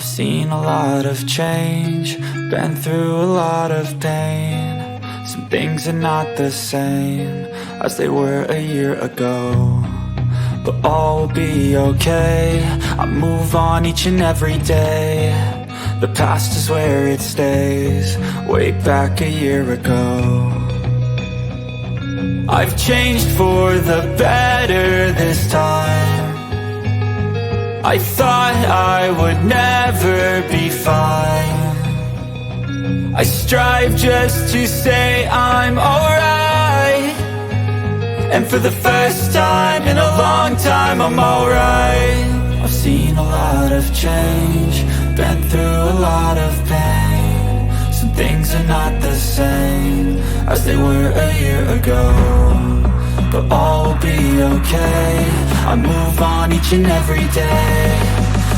I've seen a lot of change, been through a lot of pain. Some things are not the same as they were a year ago, but all will be okay. I move on each and every day. The past is where it stays, way back a year ago. I've changed for the better this time. I thought I would never be fine. I strive just to say I'm alright, and for the first time in a long time I'm alright. I've seen a lot of change, been through a lot of pain. Some things are not the same as they were a year ago, but all will be okay. I move on each and every day.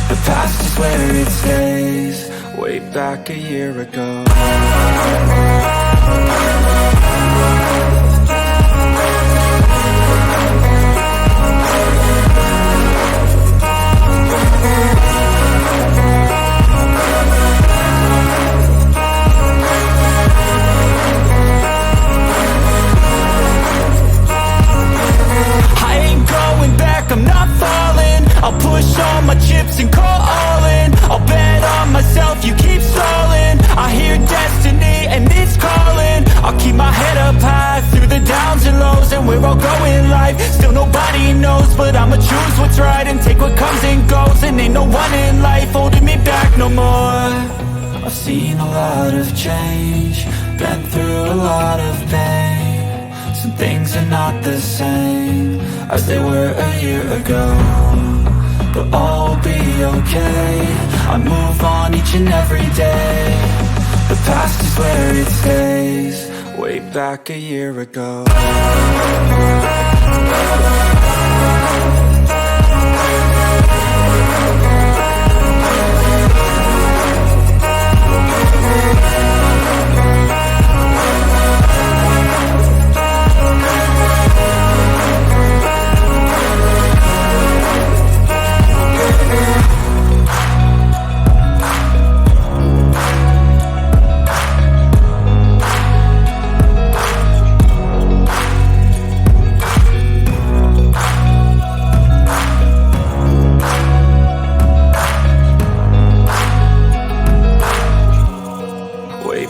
The past is where it stays, way back a year ago. I'm not falling, I'll push all my chips and call all in. I'll bet on myself, you keep stalling. I hear destiny and it's calling. I'll keep my head up high through the downs and lows, and where I'll go in life, still nobody knows. But I'ma choose what's right and take what comes and goes, and ain't no one in life holding me back no more. I've seen a lot of change, been through a lot of pain. Some things are not the same as they were a year ago, but all will be okay. I move on each and every day. The past is where it stays, way back a year ago.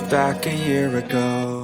Back a year ago.